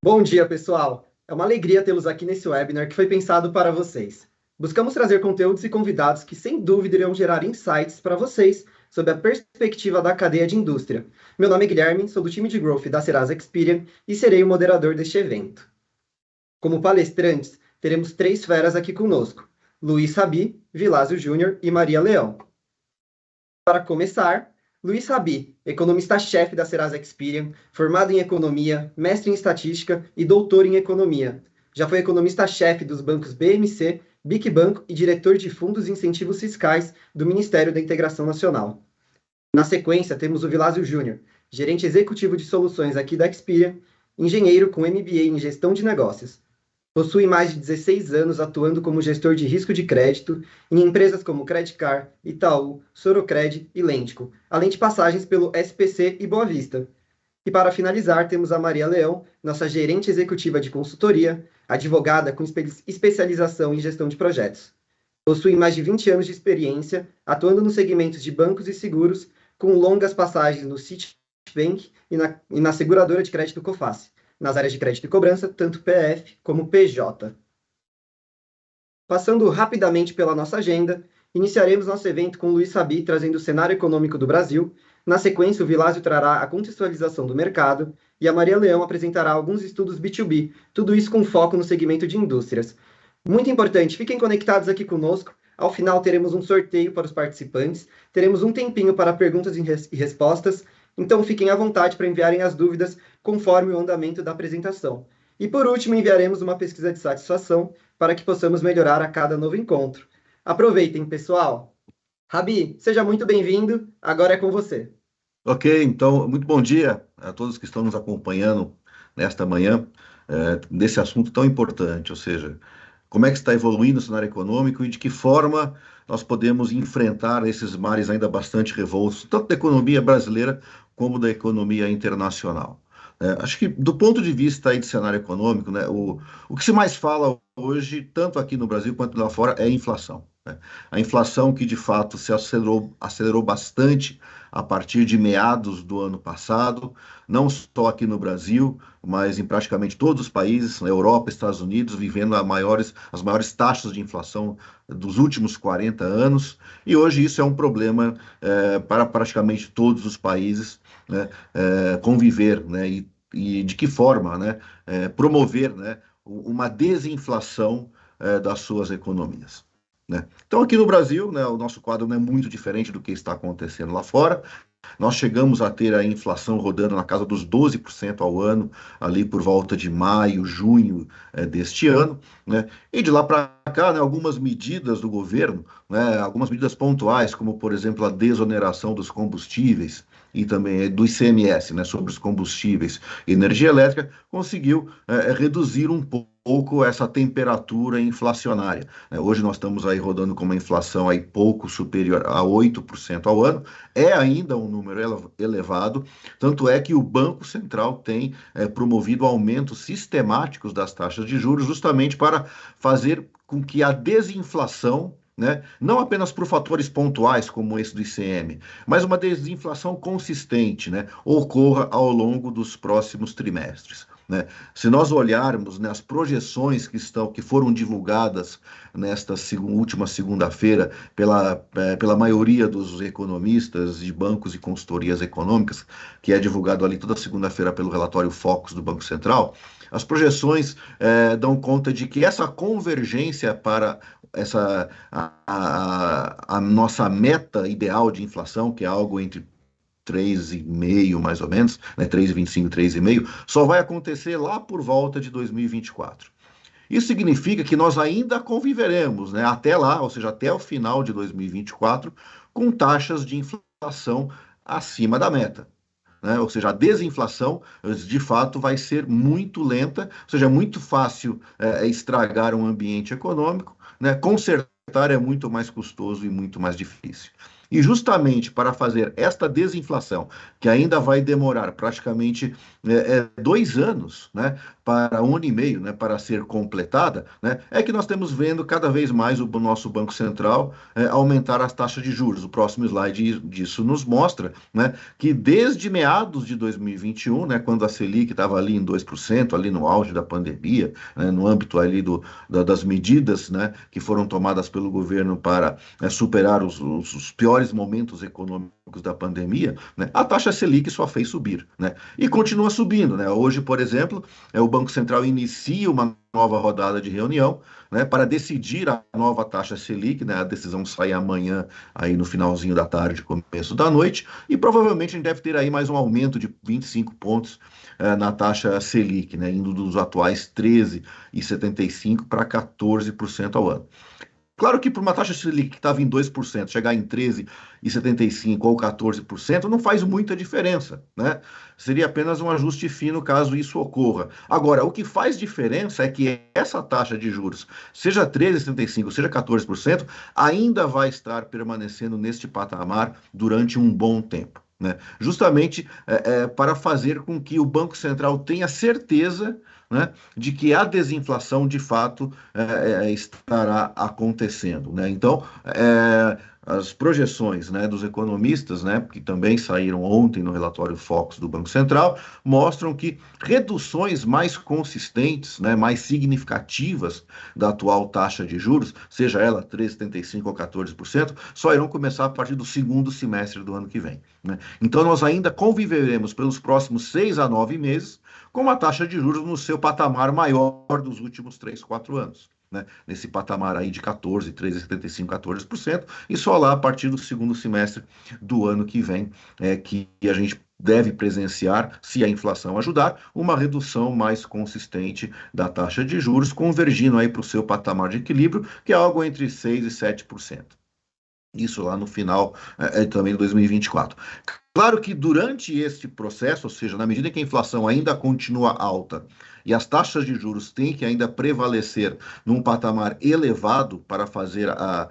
Bom dia, pessoal! É uma alegria tê-los aqui nesse webinar que foi pensado para vocês. Buscamos trazer conteúdos e convidados que, sem dúvida, irão gerar insights para vocês sobre a perspectiva da cadeia de indústria. Meu nome é Guilherme, sou do time de Growth da Serasa Experian e serei o moderador deste evento. Como palestrantes, teremos três feras aqui conosco: Luiz Rabi, Vilásio Júnior e Maria Leão. Para começar, Luiz Rabi, economista-chefe da Serasa Experian, formado em economia, mestre em estatística e doutor em economia. Já foi economista-chefe dos bancos BMC, BIC Banco e diretor de fundos e incentivos fiscais do Ministério da Integração Nacional. Na sequência, temos o Vilásio Júnior, gerente executivo de soluções aqui da Experian, engenheiro com MBA em gestão de negócios. Possui mais de 16 anos atuando como gestor de risco de crédito em empresas como Credicard, Itaú, Sorocred e Lentico, além de passagens pelo SPC e Boa Vista. E para finalizar, temos a Maria Leão, nossa gerente executiva de consultoria, advogada com especialização em gestão de projetos. Possui mais de 20 anos de experiência atuando nos segmentos de bancos e seguros, com longas passagens no Citibank e na seguradora de crédito Coface, nas áreas de crédito e cobrança, tanto PF como PJ. Passando rapidamente pela nossa agenda, iniciaremos nosso evento com Luiz Rabi trazendo o cenário econômico do Brasil. Na sequência, o Vilásio trará a contextualização do mercado e a Maria Leão apresentará alguns estudos B2B, tudo isso com foco no segmento de indústrias. Muito importante, fiquem conectados aqui conosco. Ao final, teremos um sorteio para os participantes, teremos um tempinho para perguntas e respostas, então fiquem à vontade para enviarem as dúvidas conforme o andamento da apresentação. E por último, enviaremos uma pesquisa de satisfação para que possamos melhorar a cada novo encontro. Aproveitem, pessoal! Rabi, seja muito bem-vindo, agora é com você. Ok, então, muito bom dia a todos que estão nos acompanhando nesta manhã, nesse assunto tão importante, ou seja, como é que está evoluindo o cenário econômico e de que forma nós podemos enfrentar esses mares ainda bastante revoltos, tanto da economia brasileira como da economia internacional. Acho que do ponto de vista aí de cenário econômico, né, o que se mais fala hoje, tanto aqui no Brasil quanto lá fora, é a inflação. A inflação que de fato se acelerou bastante a partir de meados do ano passado, não só aqui no Brasil, mas em praticamente todos os países, na Europa, Estados Unidos, vivendo as maiores taxas de inflação dos últimos 40 anos, e hoje isso é um problema para praticamente todos os países, né, conviver, né, e de que forma, né, promover, né, uma desinflação das suas economias. Né? Então, aqui no Brasil, né, o nosso quadro não é muito diferente do que está acontecendo lá fora. Nós chegamos a ter a inflação rodando na casa dos 12% ao ano, ali por volta de maio, junho deste ano, né? E de lá para cá, né, algumas medidas do governo, né, algumas medidas pontuais, como por exemplo a desoneração dos combustíveis e também do ICMS, né, sobre os combustíveis e energia elétrica, conseguiu reduzir um pouco essa temperatura inflacionária. Hoje nós estamos aí rodando com uma inflação aí pouco superior a 8% ao ano, é ainda um número elevado, tanto é que o Banco Central tem promovido aumentos sistemáticos das taxas de juros justamente para fazer com que a desinflação, né, não apenas por fatores pontuais como esse do ICM, mas uma desinflação consistente, né, ocorra ao longo dos próximos trimestres. Né? Se nós olharmos, né, as projeções que foram divulgadas nesta última segunda-feira pela maioria dos economistas de bancos e consultorias econômicas, que é divulgado ali toda segunda-feira pelo relatório Focus do Banco Central, as projeções dão conta de que essa convergência para a nossa meta ideal de inflação, que é algo entre 3,5 mais ou menos, né, 3,25, 3,5, só vai acontecer lá por volta de 2024. Isso significa que nós ainda conviveremos, né, até lá, ou seja, até o final de 2024, com taxas de inflação acima da meta. Né? Ou seja, a desinflação, de fato, vai ser muito lenta, ou seja, é muito fácil estragar um ambiente econômico, né? Consertar é muito mais custoso e muito mais difícil. E justamente para fazer esta desinflação, que ainda vai demorar praticamente 2 anos, né, para 1 ano e meio, né, para ser completada, né, é que nós temos vendo cada vez mais o nosso Banco Central aumentar as taxas de juros. O próximo slide disso nos mostra, né, que desde meados de 2021, né, quando a Selic estava ali em 2%, ali no auge da pandemia, né, no âmbito ali das medidas, né, que foram tomadas pelo governo para superar os piores momentos econômicos da pandemia, né, a taxa Selic só fez subir, né, e continua subindo, né. Hoje, por exemplo, o Banco Central inicia uma nova rodada de reunião, né, para decidir a nova taxa Selic, né, a decisão sai amanhã, aí no finalzinho da tarde, começo da noite, e provavelmente a gente deve ter aí mais um aumento de 25 pontos na taxa Selic, né, indo dos atuais 13,75% para 14% ao ano. Claro que para uma taxa Selic que estava em 2%, chegar em 13,75% ou 14%, não faz muita diferença, né? Seria apenas um ajuste fino caso isso ocorra. Agora, o que faz diferença é que essa taxa de juros, seja 13,75%, seja 14%, ainda vai estar permanecendo neste patamar durante um bom tempo, né? Justamente para fazer com que o Banco Central tenha certeza, né, de que a desinflação de fato estará acontecendo, né? Então, as projeções, né, dos economistas, né, que também saíram ontem no relatório Focus do Banco Central, mostram que reduções mais consistentes, né, mais significativas da atual taxa de juros, seja ela 13,75% ou 14%, só irão começar a partir do segundo semestre do ano que vem, né? Então, nós ainda conviveremos pelos próximos 6 a 9 meses com uma taxa de juros no seu patamar maior dos últimos 3, 4 anos, né? Nesse patamar aí de 14, 13,75, 14%, e só lá a partir do segundo semestre do ano que vem que a gente deve presenciar, se a inflação ajudar, uma redução mais consistente da taxa de juros, convergindo aí para o seu patamar de equilíbrio, que é algo entre 6 e 7%. Isso lá no final também de 2024. Claro que durante este processo, ou seja, na medida que a inflação ainda continua alta e as taxas de juros têm que ainda prevalecer num patamar elevado para fazer a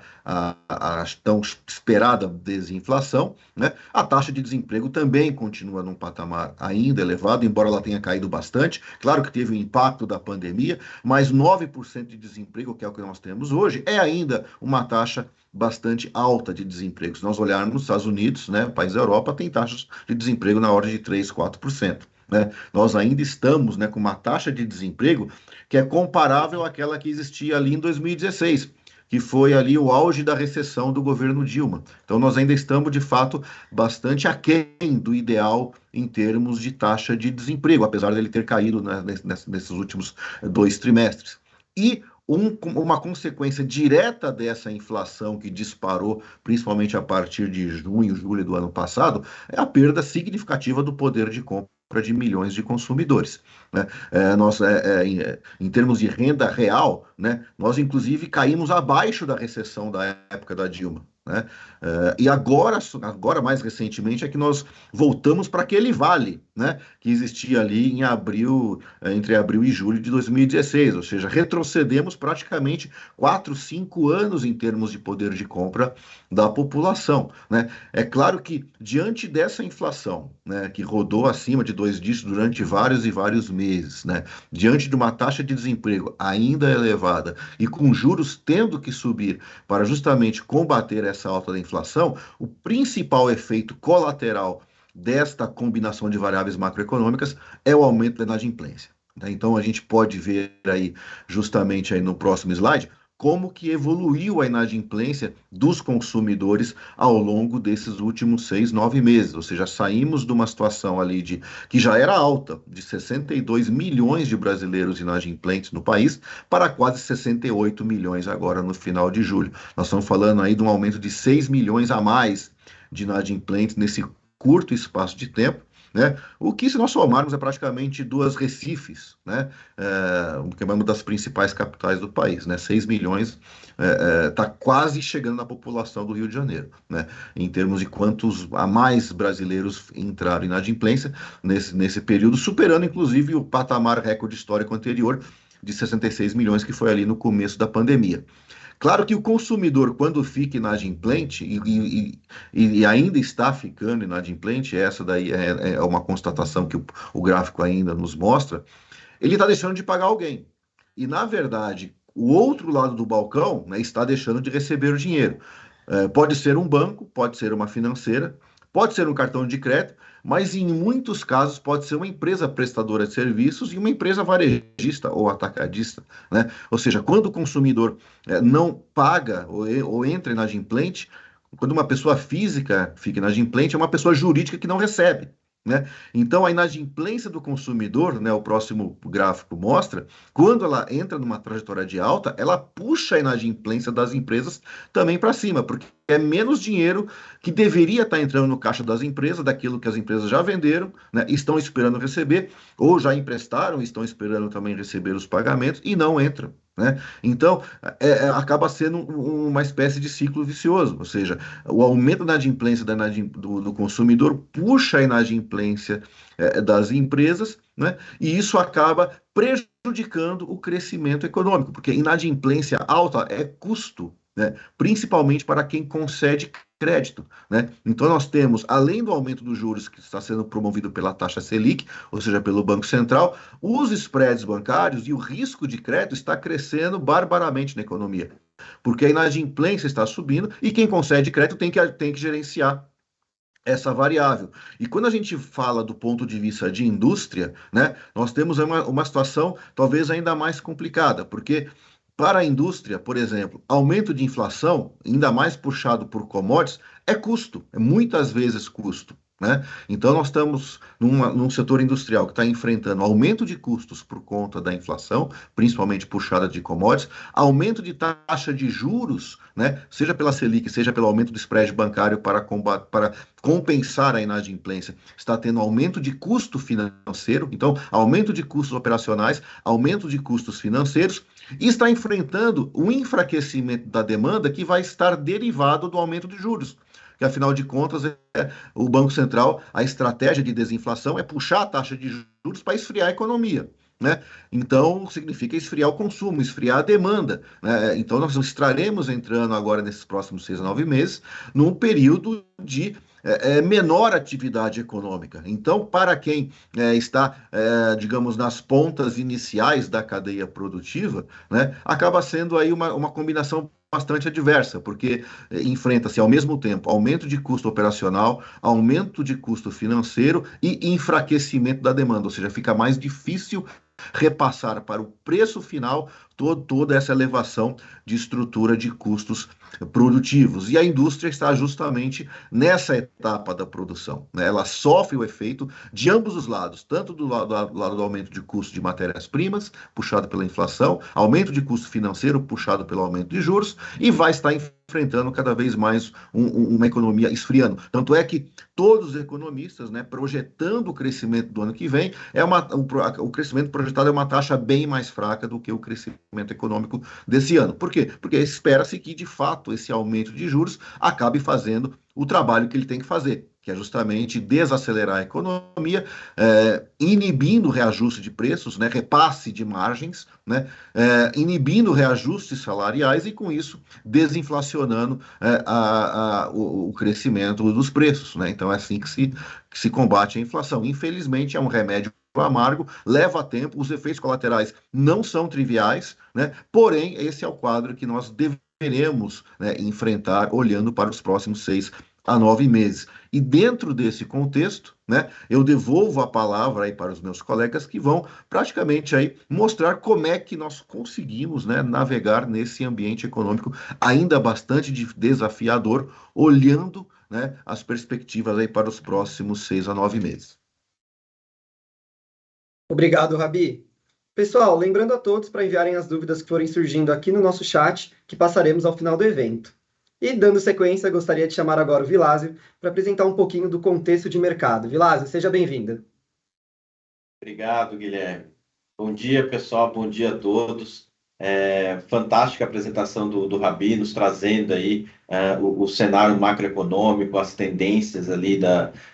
tão esperada desinflação, né? A taxa de desemprego também continua num patamar ainda elevado, embora ela tenha caído bastante. Claro que teve o impacto da pandemia, mas 9% de desemprego, que é o que nós temos hoje, é ainda uma taxa bastante alta de desemprego. Se nós olharmos nos Estados Unidos, né, país da Europa, tem taxas de desemprego na ordem de 3, 4%. Né? Nós ainda estamos, né, com uma taxa de desemprego que é comparável àquela que existia ali em 2016, que foi ali o auge da recessão do governo Dilma. Então, nós ainda estamos, de fato, bastante aquém do ideal em termos de taxa de desemprego, apesar dele ter caído, né, nesses últimos 2 trimestres. E uma consequência direta dessa inflação que disparou, principalmente a partir de junho, julho do ano passado, é a perda significativa do poder de compra de milhões de consumidores, né? Em termos de renda real, né, nós inclusive caímos abaixo da recessão da época da Dilma, né? E agora, mais recentemente, é que nós voltamos para aquele vale, né, que existia ali em abril, entre abril e julho de 2016, ou seja, retrocedemos praticamente 4, 5 anos em termos de poder de compra da população, né? É claro que, diante dessa inflação, né, que rodou acima de 2 dígitos durante vários e vários meses, né, diante de uma taxa de desemprego ainda elevada e com juros tendo que subir para justamente combater essa alta da inflação, o principal efeito colateral desta combinação de variáveis macroeconômicas é o aumento da inadimplência, né? Então a gente pode ver aí, justamente aí no próximo slide, como que evoluiu a inadimplência dos consumidores ao longo desses últimos 6, 9 meses. Ou seja, saímos de uma situação ali que já era alta, de 62 milhões de brasileiros inadimplentes no país, para quase 68 milhões agora no final de julho. Nós estamos falando aí de um aumento de 6 milhões a mais de inadimplentes nesse curto espaço de tempo, né? O que, se nós somarmos, é praticamente 2 Recifes, né? Que é uma das principais capitais do país, né? 6 milhões está quase chegando na população do Rio de Janeiro, né? Em termos de quantos a mais brasileiros entraram em inadimplência nesse período, superando inclusive o patamar recorde histórico anterior de 66 milhões, que foi ali no começo da pandemia. Claro que o consumidor, quando fica inadimplente, e ainda está ficando inadimplente, essa daí é uma constatação que o gráfico ainda nos mostra, ele está deixando de pagar alguém. E, na verdade, o outro lado do balcão, né, está deixando de receber o dinheiro. Pode ser um banco, pode ser uma financeira, pode ser um cartão de crédito, mas em muitos casos pode ser uma empresa prestadora de serviços e uma empresa varejista ou atacadista, né? Ou seja, quando o consumidor não paga ou entra inadimplente, quando uma pessoa física fica inadimplente, é uma pessoa jurídica que não recebe. Né? Então, a inadimplência do consumidor, né, o próximo gráfico mostra, quando ela entra numa trajetória de alta, ela puxa a inadimplência das empresas também para cima, porque é menos dinheiro que deveria estar entrando no caixa das empresas, daquilo que as empresas já venderam, né, estão esperando receber, ou já emprestaram, estão esperando também receber os pagamentos e não entram. Né? Então, acaba sendo uma espécie de ciclo vicioso, ou seja, o aumento da inadimplência do consumidor puxa a inadimplência das empresas, né? E isso acaba prejudicando o crescimento econômico, porque inadimplência alta é custo, né? Principalmente para quem concede crédito, né? Então nós temos, além do aumento dos juros que está sendo promovido pela taxa Selic, ou seja, pelo Banco Central, os spreads bancários e o risco de crédito está crescendo barbaramente na economia, porque a inadimplência está subindo e quem concede crédito tem que gerenciar essa variável. E quando a gente fala do ponto de vista de indústria, né, nós temos uma situação talvez ainda mais complicada, porque para a indústria, por exemplo, aumento de inflação, ainda mais puxado por commodities, é custo, é muitas vezes custo. Né? Então, nós estamos num setor industrial que está enfrentando aumento de custos por conta da inflação, principalmente puxada de commodities, aumento de taxa de juros, né? Seja pela Selic, seja pelo aumento do spread bancário para compensar a inadimplência, está tendo aumento de custo financeiro, então, aumento de custos operacionais, aumento de custos financeiros, e está enfrentando o enfraquecimento da demanda que vai estar derivado do aumento de juros. Que afinal de contas, o Banco Central, a estratégia de desinflação é puxar a taxa de juros para esfriar a economia. Né? Então, significa esfriar o consumo, esfriar a demanda. Né? Então, nós estaremos entrando agora, nesses próximos 6 a 9 meses, num período de menor atividade econômica. Então, para quem está, digamos, nas pontas iniciais da cadeia produtiva, né, acaba sendo aí uma combinação bastante adversa, porque enfrenta-se ao mesmo tempo aumento de custo operacional, aumento de custo financeiro e enfraquecimento da demanda, ou seja, fica mais difícil repassar para o preço final toda essa elevação de estrutura de custos produtivos. E a indústria está justamente nessa etapa da produção. Né? Ela sofre o efeito de ambos os lados, tanto do lado do aumento de custo de matérias-primas, puxado pela inflação, aumento de custo financeiro, puxado pelo aumento de juros, e vai estar enfrentando cada vez mais uma economia esfriando. Tanto é que todos os economistas, né, projetando o crescimento do ano que vem, o crescimento projetado é uma taxa bem mais fraca do que o crescimento econômico desse ano. Por quê? Porque espera-se que, de fato, esse aumento de juros acabe fazendo o trabalho que ele tem que fazer, que é justamente desacelerar a economia, inibindo o reajuste de preços, né, repasse de margens, né, inibindo reajustes salariais e, com isso, desinflacionando o crescimento dos preços. Né? Então, é assim que se combate a inflação. Infelizmente, é um remédio amargo, leva tempo, os efeitos colaterais não são triviais, né? Porém, esse é o quadro que nós deveremos, né, enfrentar olhando para os próximos 6 a 9 meses. E dentro desse contexto, né, eu devolvo a palavra aí para os meus colegas que vão praticamente aí mostrar como é que nós conseguimos, né, navegar nesse ambiente econômico ainda bastante desafiador, olhando, né, as perspectivas aí para os próximos 6 a 9 meses. Obrigado, Rabi. Pessoal, lembrando a todos para enviarem as dúvidas que forem surgindo aqui no nosso chat, que passaremos ao final do evento. E, dando sequência, gostaria de chamar agora o Vilásio para apresentar um pouquinho do contexto de mercado. Vilásio, seja bem-vinda. Obrigado, Guilherme. Bom dia, pessoal. Bom dia a todos. Fantástica a apresentação do Rabi, nos trazendo aí o cenário macroeconômico, as tendências ali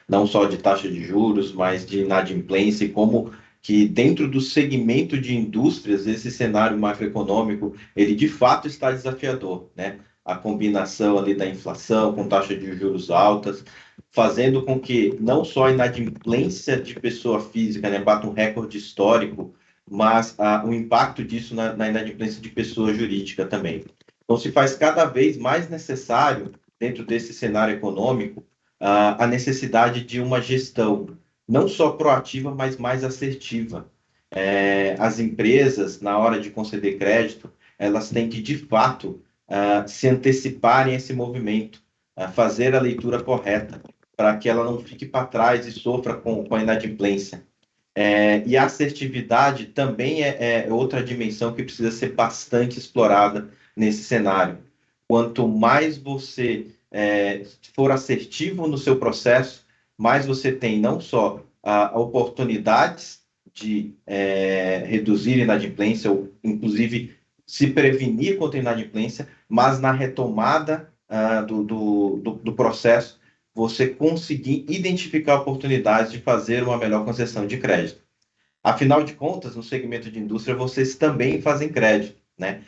não só de taxa de juros, mas de inadimplência e como que dentro do segmento de indústrias, esse cenário macroeconômico, ele de fato está desafiador, né? A combinação ali da inflação com taxa de juros altas, fazendo com que não só a inadimplência de pessoa física, né, bata um recorde histórico, mas o impacto disso na inadimplência de pessoa jurídica também. Então, se faz cada vez mais necessário, dentro desse cenário econômico, a necessidade de uma gestão não só proativa, mas mais assertiva. As empresas, na hora de conceder crédito, elas têm que, de fato, se anteciparem a esse movimento, fazer a leitura correta, para que ela não fique para trás e sofra com a inadimplência. E a assertividade também é outra dimensão que precisa ser bastante explorada nesse cenário. Quanto mais você for assertivo no seu processo, mais você tem não só oportunidades de reduzir inadimplência, ou inclusive se prevenir contra a inadimplência, mas na retomada do processo, você conseguir identificar oportunidades de fazer uma melhor concessão de crédito. Afinal de contas, no segmento de indústria, vocês também fazem crédito, né?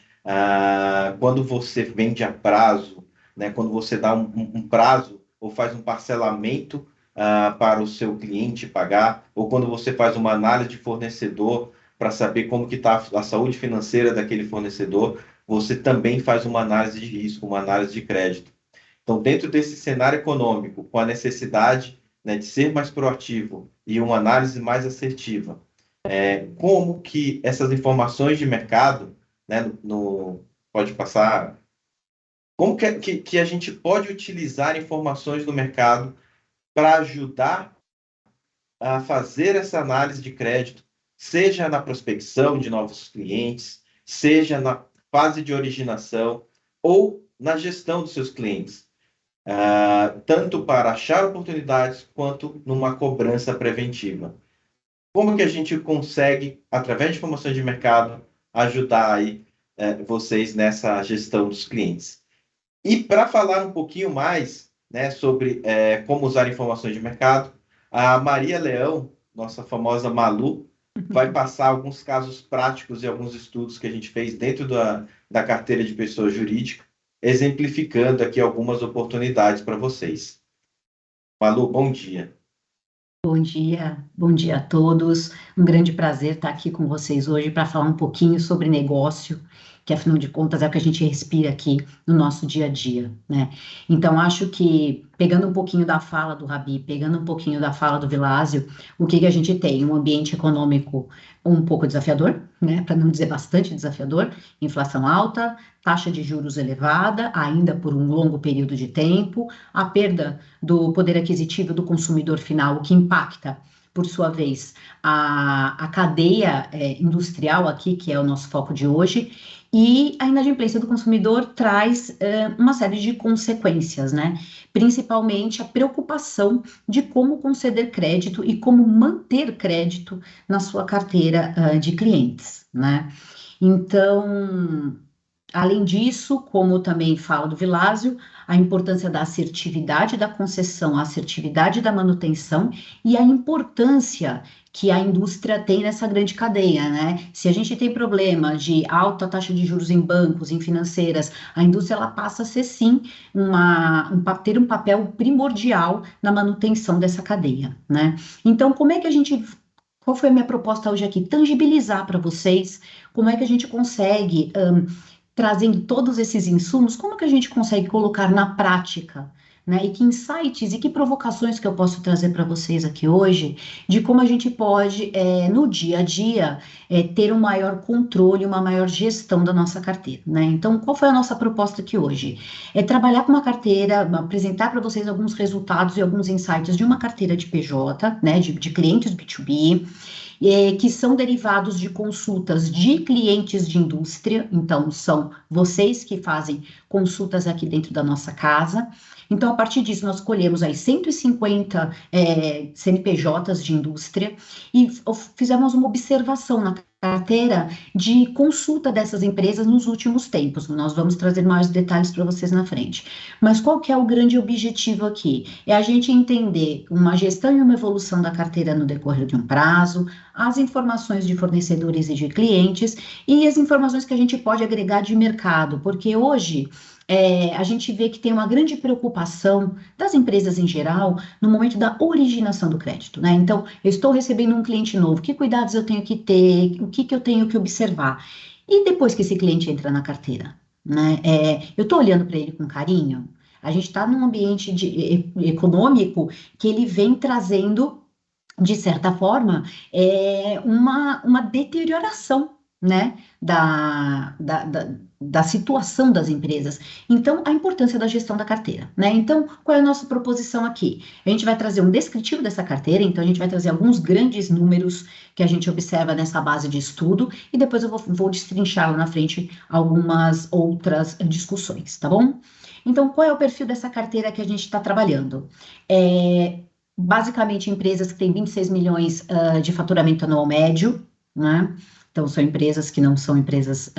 Quando você vende a prazo, né? Quando você dá um prazo ou faz um parcelamento para o seu cliente pagar, ou quando você faz uma análise de fornecedor para saber como que está a saúde financeira daquele fornecedor, você também faz uma análise de risco, uma análise de crédito. Então, dentro desse cenário econômico, com a necessidade, né, de ser mais proativo e uma análise mais assertiva, como que essas informações de mercado, né, pode passar, como que a gente pode utilizar informações do mercado para ajudar a fazer essa análise de crédito, seja na prospecção de novos clientes, seja na fase de originação ou na gestão dos seus clientes, tanto para achar oportunidades quanto numa cobrança preventiva. Como que a gente consegue, através de informações de mercado, ajudar aí vocês nessa gestão dos clientes? E para falar um pouquinho mais, né, sobre como usar informações de mercado, a Maria Leão, nossa famosa Malu, vai passar alguns casos práticos e alguns estudos que a gente fez dentro da carteira de pessoa jurídica, exemplificando aqui algumas oportunidades para vocês. Malu, bom dia. Bom dia a todos. Um grande prazer estar aqui com vocês hoje para falar um pouquinho sobre negócio, que afinal de contas é o que a gente respira aqui no nosso dia a dia, né? Então, acho que, pegando um pouquinho da fala do Rabi, pegando um pouquinho da fala do Vilásio, o que a gente tem? Um ambiente econômico um pouco desafiador, né? Para não dizer bastante desafiador, inflação alta, taxa de juros elevada, ainda por um longo período de tempo, a perda do poder aquisitivo do consumidor final, o que impacta, por sua vez, a cadeia industrial aqui, que é o nosso foco de hoje, e a inadimplência do consumidor traz uma série de consequências, né? Principalmente a preocupação de como conceder crédito e como manter crédito na sua carteira de clientes, né? Então, além disso, como também fala do Vilásio, a importância da assertividade da concessão, a assertividade da manutenção e a importância que a indústria tem nessa grande cadeia, né? Se a gente tem problema de alta taxa de juros em bancos, em financeiras, a indústria ela passa a ser sim ter um papel primordial na manutenção dessa cadeia, né? Então, qual foi a minha proposta hoje aqui? Tangibilizar para vocês como é que a gente consegue trazendo todos esses insumos, como que a gente consegue colocar na prática, né? E que insights e que provocações que eu posso trazer para vocês aqui hoje, de como a gente pode, no dia a dia, ter um maior controle, uma maior gestão da nossa carteira, né? Então, qual foi a nossa proposta aqui hoje? É trabalhar com uma carteira, apresentar para vocês alguns resultados e alguns insights de uma carteira de PJ, né? De clientes B2B, que são derivados de consultas de clientes de indústria, então são vocês que fazem consultas aqui dentro da nossa casa. Então, a partir disso, nós colhemos aí 150 CNPJs de indústria e fizemos uma observação na carteira de consulta dessas empresas nos últimos tempos. Nós vamos trazer mais detalhes para vocês na frente. Mas qual que é o grande objetivo aqui? É a gente entender uma gestão e uma evolução da carteira no decorrer de um prazo, as informações de fornecedores e de clientes e as informações que a gente pode agregar de mercado, porque hoje a gente vê que tem uma grande preocupação das empresas em geral no momento da originação do crédito, né? Então, eu estou recebendo um cliente novo, que cuidados eu tenho que ter, o que eu tenho que observar? E depois que esse cliente entra na carteira, né? Eu estou olhando para ele com carinho, a gente está num ambiente econômico que ele vem trazendo, de certa forma, uma deterioração, né, da situação das empresas. Então, a importância da gestão da carteira, né? Então, qual é a nossa proposição aqui? A gente vai trazer um descritivo dessa carteira, então a gente vai trazer alguns grandes números que a gente observa nessa base de estudo, e depois eu vou destrinchar lá na frente algumas outras discussões, tá bom? Então, qual é o perfil dessa carteira que a gente está trabalhando? Basicamente, empresas que têm 26 milhões de faturamento anual médio, né? Então, são empresas que não são empresas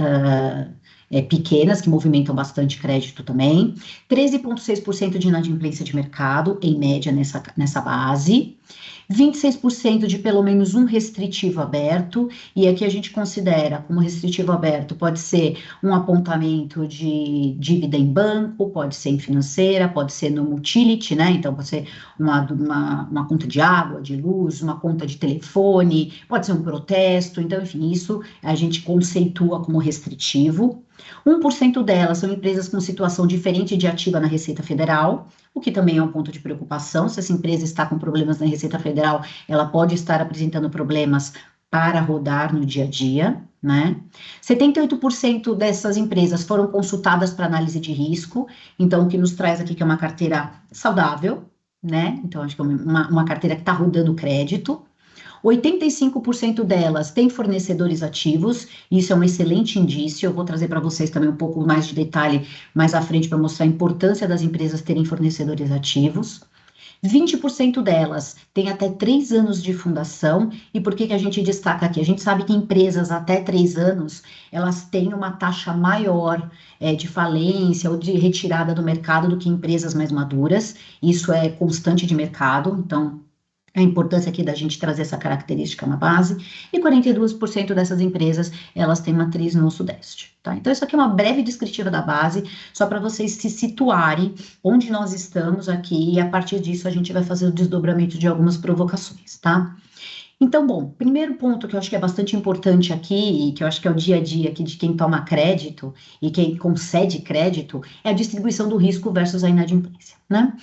pequenas, que movimentam bastante crédito também. 13,6% de inadimplência de mercado, em média, nessa base. 26% de pelo menos um restritivo aberto, e aqui a gente considera como restritivo aberto, pode ser um apontamento de dívida em banco, pode ser em financeira, pode ser no utility, né? Então, pode ser uma conta de água, de luz, uma conta de telefone, pode ser um protesto, então, enfim, isso a gente conceitua como restritivo. 1% delas são empresas com situação diferente de ativa na Receita Federal, o que também é um ponto de preocupação. Se essa empresa está com problemas na Receita Federal, ela pode estar apresentando problemas para rodar no dia a dia, né? 78% dessas empresas foram consultadas para análise de risco, então o que nos traz aqui que é uma carteira saudável, né? Então acho que é uma carteira que está rodando crédito. 85% delas têm fornecedores ativos, isso é um excelente indício, eu vou trazer para vocês também um pouco mais de detalhe mais à frente para mostrar a importância das empresas terem fornecedores ativos. 20% delas têm até 3 anos de fundação, e por que a gente destaca aqui? A gente sabe que empresas até 3 anos, elas têm uma taxa maior de falência ou de retirada do mercado do que empresas mais maduras, isso é constante de mercado, então a importância aqui da gente trazer essa característica na base, e 42% dessas empresas, elas têm matriz no Sudeste, tá? Então, isso aqui é uma breve descritiva da base, só para vocês se situarem onde nós estamos aqui, e a partir disso a gente vai fazer o desdobramento de algumas provocações, tá? Então, bom, primeiro ponto que eu acho que é bastante importante aqui, e que eu acho que é o dia a dia aqui de quem toma crédito e quem concede crédito, é a distribuição do risco versus a inadimplência, né?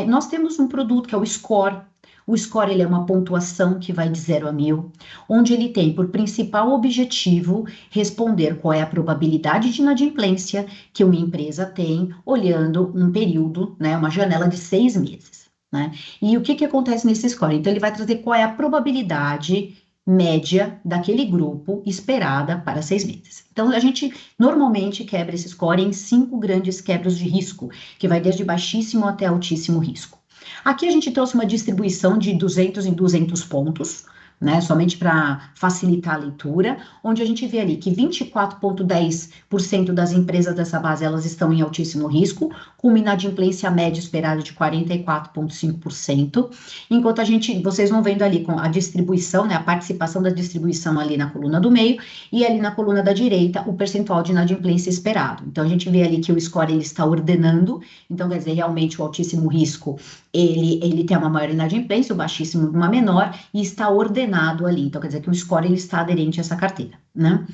Nós temos um produto que é o Score. O score ele é uma pontuação que vai de 0 a 1000, onde ele tem por principal objetivo responder qual é a probabilidade de inadimplência que uma empresa tem olhando um período, né, uma janela de 6 meses. Né? E o que acontece nesse score? Então ele vai trazer qual é a probabilidade média daquele grupo esperada para 6 meses. Então a gente normalmente quebra esse score em 5 grandes quebras de risco, que vai desde baixíssimo até altíssimo risco. Aqui a gente trouxe uma distribuição de 200 em 200 pontos, né, somente para facilitar a leitura, onde a gente vê ali que 24,10% das empresas dessa base, elas estão em altíssimo risco, com uma inadimplência média esperada de 44,5%, enquanto vocês vão vendo ali com a distribuição, né, a participação da distribuição ali na coluna do meio, e ali na coluna da direita, o percentual de inadimplência esperado. Então, a gente vê ali que o score, ele está ordenando, então, quer dizer, realmente o altíssimo risco, ele tem uma maior inadimplência, o baixíssimo uma menor, e está ordenando ali, então quer dizer que o score ele está aderente a essa carteira, né?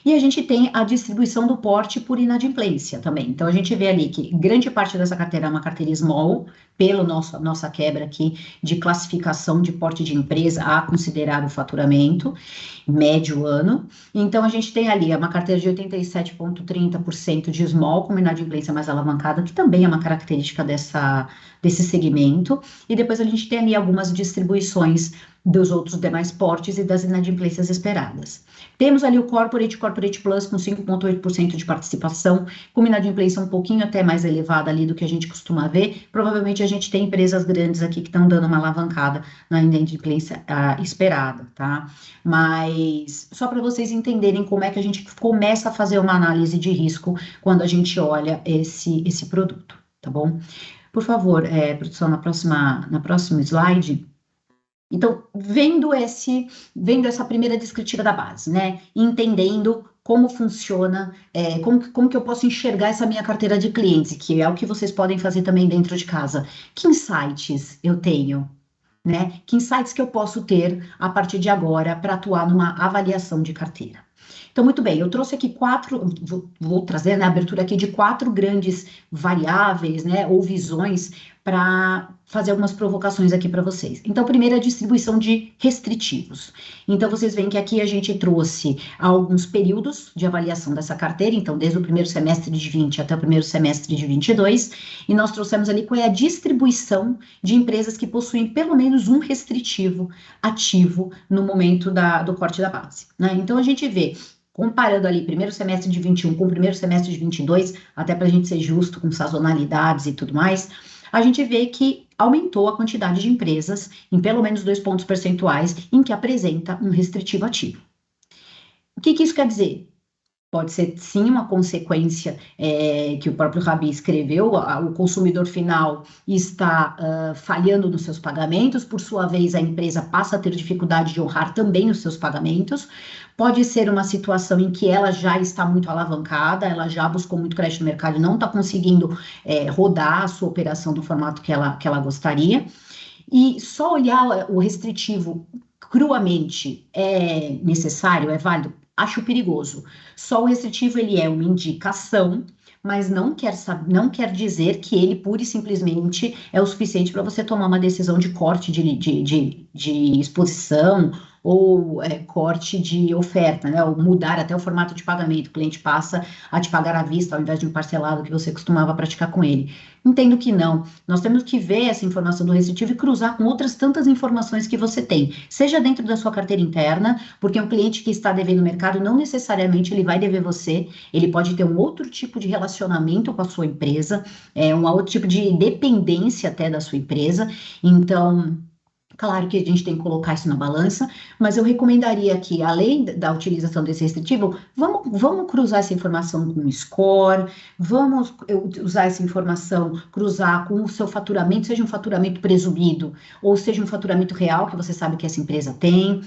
E a gente tem a distribuição do porte por inadimplência também, então a gente vê ali que grande parte dessa carteira é uma carteira small, pela nossa quebra aqui de classificação de porte de empresa a considerar o faturamento médio ano, então a gente tem ali uma carteira de 87,30% de small com uma inadimplência mais alavancada, que também é uma característica desse segmento, e depois a gente tem ali algumas distribuições dos outros demais portes e das inadimplências esperadas. Temos ali o Corporate Plus com 5,8% de participação, com uma inadimplência um pouquinho até mais elevada ali do que a gente costuma ver. Provavelmente a gente tem empresas grandes aqui que estão dando uma alavancada na inadimplência esperada, tá? Mas só para vocês entenderem como é que a gente começa a fazer uma análise de risco quando a gente olha esse produto, tá bom? Por favor, produção, na próxima slide. Então, vendo essa primeira descritiva da base, né? Entendendo como funciona, como que eu posso enxergar essa minha carteira de clientes, que é o que vocês podem fazer também dentro de casa. Que insights eu tenho, né? Que insights que eu posso ter a partir de agora para atuar numa avaliação de carteira? Então, muito bem, eu trouxe aqui vou trazer na abertura aqui de 4 grandes variáveis, né, ou visões para fazer algumas provocações aqui para vocês. Então, primeiro, a distribuição de restritivos. Então, vocês veem que aqui a gente trouxe alguns períodos de avaliação dessa carteira, então, desde o primeiro semestre de 20 até o primeiro semestre de 22, e nós trouxemos ali qual é a distribuição de empresas que possuem pelo menos um restritivo ativo no momento do corte da base, né? Então, a gente vê, comparando ali primeiro semestre de 21 com o primeiro semestre de 22, até para a gente ser justo com sazonalidades e tudo mais, a gente vê que aumentou a quantidade de empresas em pelo menos 2 pontos percentuais em que apresenta um restritivo ativo. O que isso quer dizer? Pode ser, sim, uma consequência que o próprio Rabi escreveu, o consumidor final está falhando nos seus pagamentos, por sua vez a empresa passa a ter dificuldade de honrar também os seus pagamentos. Pode ser uma situação em que ela já está muito alavancada, ela já buscou muito crédito no mercado e não está conseguindo rodar a sua operação do formato que ela gostaria. E só olhar o restritivo cruamente é necessário, é válido? Acho perigoso. Só o restritivo, ele é uma indicação, mas não quer dizer que ele pura e simplesmente é o suficiente para você tomar uma decisão de corte de exposição ou corte de oferta, né? Ou mudar até o formato de pagamento. O cliente passa a te pagar à vista ao invés de um parcelado que você costumava praticar com ele. Entendo que não. Nós temos que ver essa informação do restritivo e cruzar com outras tantas informações que você tem, seja dentro da sua carteira interna, porque um cliente que está devendo no mercado não necessariamente ele vai dever você, ele pode ter um outro tipo de relacionamento com a sua empresa, um outro tipo de dependência até da sua empresa. Então, claro que a gente tem que colocar isso na balança, mas eu recomendaria que, além da utilização desse restritivo, vamos cruzar essa informação com o score, vamos usar essa informação, cruzar com o seu faturamento, seja um faturamento presumido, ou seja um faturamento real, que você sabe que essa empresa tem,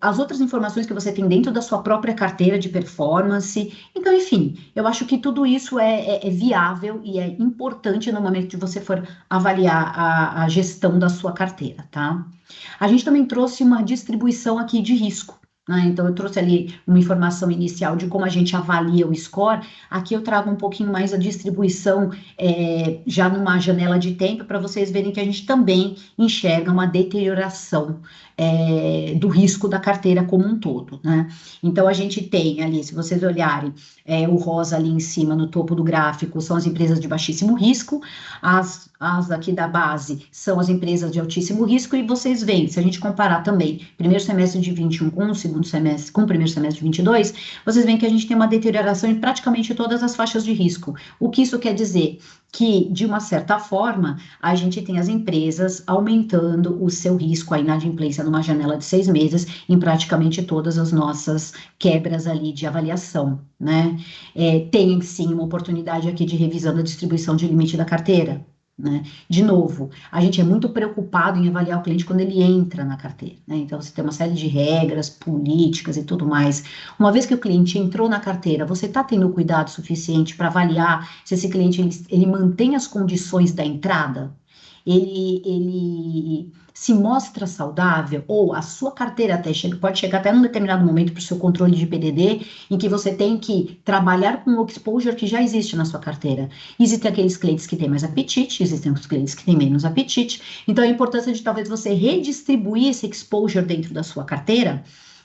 as outras informações que você tem dentro da sua própria carteira de performance. Então, enfim, eu acho que tudo isso é viável e é importante no momento que você for avaliar a gestão da sua carteira, tá? A gente também trouxe uma distribuição aqui de risco, né? Então, eu trouxe ali uma informação inicial de como a gente avalia o score. Aqui eu trago um pouquinho mais a distribuição já numa janela de tempo, para vocês verem que a gente também enxerga uma deterioração do risco da carteira como um todo, né? Então, a gente tem ali, se vocês olharem, o rosa ali em cima, no topo do gráfico, são as empresas de baixíssimo risco, as aqui da base são as empresas de altíssimo risco, e vocês veem, se a gente comparar também primeiro semestre de 21 com o segundo semestre, com o primeiro semestre de 22, vocês veem que a gente tem uma deterioração em praticamente todas as faixas de risco. O que isso quer dizer? Que, de uma certa forma, a gente tem as empresas aumentando o seu risco, a inadimplência numa janela de 6 meses, em praticamente todas as nossas quebras ali de avaliação, né? Tem, sim, uma oportunidade aqui de revisão da distribuição de limite da carteira, né? De novo, a gente é muito preocupado em avaliar o cliente quando ele entra na carteira, né? Então, você tem uma série de regras, políticas e tudo mais. Uma vez que o cliente entrou na carteira, você está tendo o cuidado suficiente para avaliar se esse cliente ele mantém as condições da entrada? Ele se mostra saudável, ou a sua carteira pode chegar até num determinado momento para o seu controle de PDD, em que você tem que trabalhar com o exposure que já existe na sua carteira. Existem aqueles clientes que têm mais apetite, existem os clientes que têm menos apetite, então a importância de talvez você redistribuir esse exposure dentro da sua carteira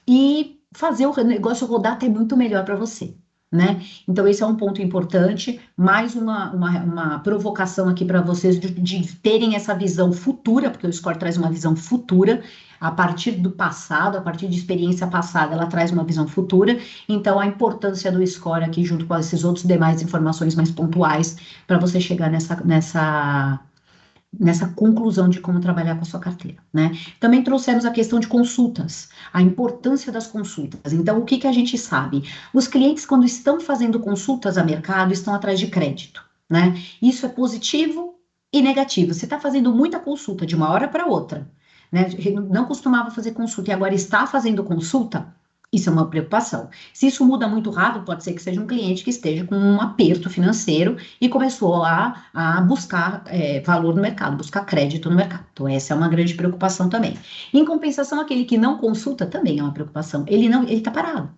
e fazer o negócio rodar até muito melhor para você, né? Então, esse é um ponto importante, mais uma provocação aqui para vocês de terem essa visão futura, porque o score traz uma visão futura, a partir do passado, a partir de experiência passada, ela traz uma visão futura, então a importância do score aqui, junto com esses outros demais informações mais pontuais, para você chegar nessa conclusão de como trabalhar com a sua carteira, né? Também trouxemos a questão de consultas, a importância das consultas. Então, o que a gente sabe? Os clientes, quando estão fazendo consultas a mercado, estão atrás de crédito, né? Isso é positivo e negativo. Você está fazendo muita consulta de uma hora para outra, né? Não costumava fazer consulta e agora está fazendo consulta. Isso é uma preocupação. Se isso muda muito rápido, pode ser que seja um cliente que esteja com um aperto financeiro e começou a buscar valor no mercado, buscar crédito no mercado. Então, essa é uma grande preocupação também. Em compensação, aquele que não consulta também é uma preocupação. Ele está parado,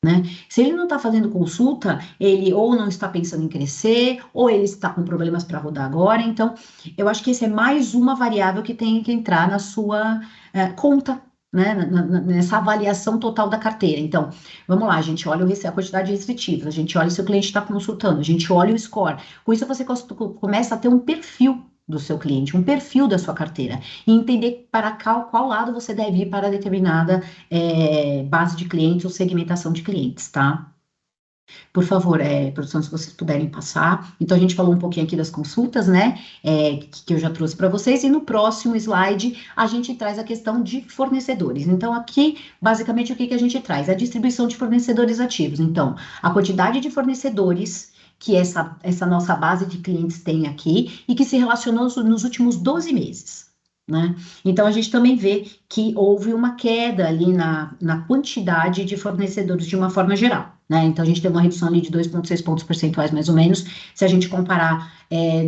né? Se ele não está fazendo consulta, ele ou não está pensando em crescer, ou ele está com problemas para rodar agora. Então, eu acho que essa é mais uma variável que tem que entrar na sua conta, né, nessa avaliação total da carteira. Então, vamos lá, a gente olha a quantidade de restritivos, a gente olha se o cliente está consultando, a gente olha o score. Com isso, você começa a ter um perfil do seu cliente, um perfil da sua carteira, e entender para qual lado você deve ir para determinada base de clientes ou segmentação de clientes, tá? Por favor, produção, se vocês puderem passar. Então, a gente falou um pouquinho aqui das consultas, né, que eu já trouxe para vocês, e no próximo slide a gente traz a questão de fornecedores. Então, aqui, basicamente, o que a gente traz? A distribuição de fornecedores ativos. Então, a quantidade de fornecedores que essa nossa base de clientes tem aqui e que se relacionou nos últimos 12 meses. Né? Então, a gente também vê que houve uma queda ali na quantidade de fornecedores de uma forma geral, né? Então, a gente teve uma redução ali de 2,6 pontos percentuais, mais ou menos, se a gente comparar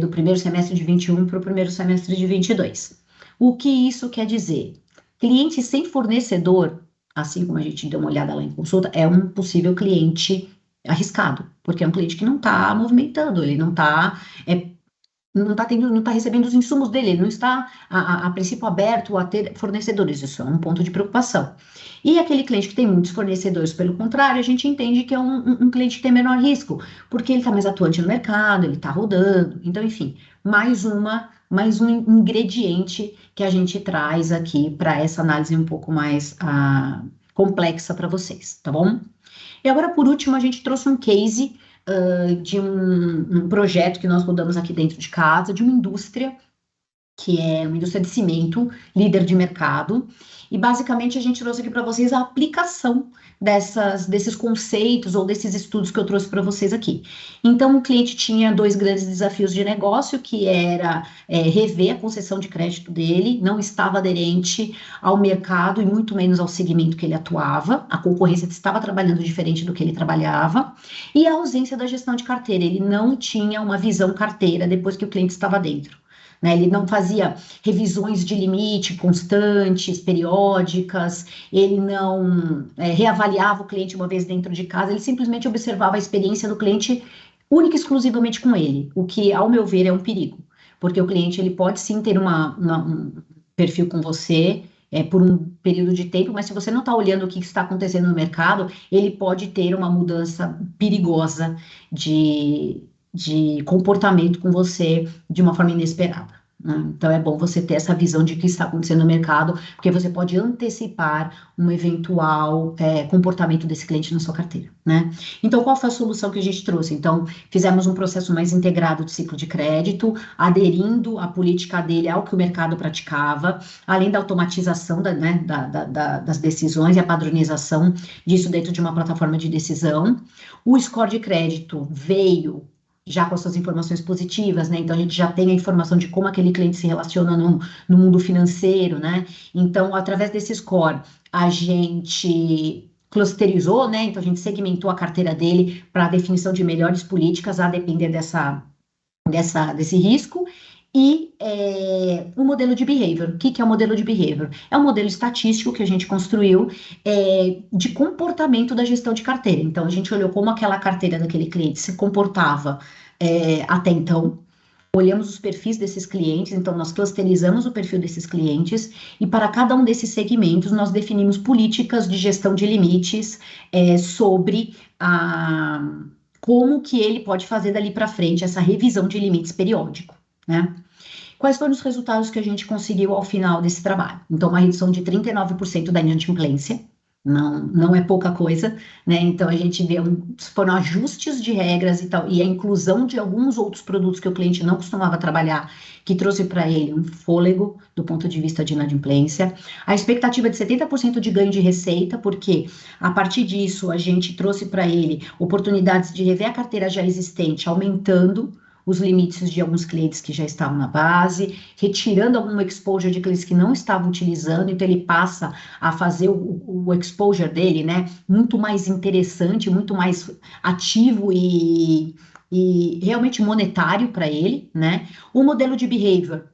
do primeiro semestre de 21 para o primeiro semestre de 22. O que isso quer dizer? Cliente sem fornecedor, assim como a gente deu uma olhada lá em consulta, é um possível cliente arriscado, porque é um cliente que não está movimentando, ele não está não está recebendo os insumos dele, ele não está, a princípio, aberto a ter fornecedores, isso é um ponto de preocupação. E aquele cliente que tem muitos fornecedores, pelo contrário, a gente entende que é um cliente que tem menor risco, porque ele está mais atuante no mercado, ele está rodando, então, enfim, mais um ingrediente que a gente traz aqui para essa análise um pouco mais complexa para vocês, tá bom? E agora, por último, a gente trouxe um case de um projeto que nós rodamos aqui dentro de casa, de uma indústria, que é uma indústria de cimento, líder de mercado, e basicamente a gente trouxe aqui para vocês a aplicação desses conceitos ou desses estudos que eu trouxe para vocês aqui. Então, o cliente tinha 2 grandes desafios de negócio, que era rever a concessão de crédito dele, não estava aderente ao mercado e muito menos ao segmento que ele atuava, a concorrência estava trabalhando diferente do que ele trabalhava, e a ausência da gestão de carteira, ele não tinha uma visão carteira depois que o cliente estava dentro. Ele não fazia revisões de limite constantes, periódicas, ele não reavaliava o cliente uma vez dentro de casa, ele simplesmente observava a experiência do cliente única e exclusivamente com ele, o que, ao meu ver, é um perigo, porque o cliente ele pode sim ter um perfil com você por um período de tempo, mas se você não está olhando o que está acontecendo no mercado, ele pode ter uma mudança perigosa de comportamento com você de uma forma inesperada, né? Então, é bom você ter essa visão de o que está acontecendo no mercado, porque você pode antecipar um eventual comportamento desse cliente na sua carteira, né? Então, qual foi a solução que a gente trouxe? Então, fizemos um processo mais integrado de ciclo de crédito, aderindo a política dele ao que o mercado praticava, além da automatização das decisões e a padronização disso dentro de uma plataforma de decisão. O score de crédito veio já com as suas informações positivas, né? Então, a gente já tem a informação de como aquele cliente se relaciona no mundo financeiro, né? Então, através desse score, a gente clusterizou, né? Então, a gente segmentou a carteira dele para a definição de melhores políticas a depender desse risco. E o modelo de behavior. O que é o modelo de behavior? É um modelo estatístico que a gente construiu de comportamento da gestão de carteira. Então, a gente olhou como aquela carteira daquele cliente se comportava até então, olhamos os perfis desses clientes, então nós clusterizamos o perfil desses clientes e para cada um desses segmentos nós definimos políticas de gestão de limites sobre como que ele pode fazer dali para frente essa revisão de limites periódico, né? Quais foram os resultados que a gente conseguiu ao final desse trabalho? Então, uma redução de 39% da inadimplência, não é pouca coisa, né? Então, a gente vê, foram ajustes de regras e tal, e a inclusão de alguns outros produtos que o cliente não costumava trabalhar, que trouxe para ele um fôlego do ponto de vista de inadimplência. A expectativa de 70% de ganho de receita, porque a partir disso a gente trouxe para ele oportunidades de rever a carteira já existente, aumentando os limites de alguns clientes que já estavam na base, retirando algum exposure de clientes que não estavam utilizando, então ele passa a fazer o exposure dele, né, muito mais interessante, muito mais ativo e realmente monetário para ele, né? O modelo de behavior,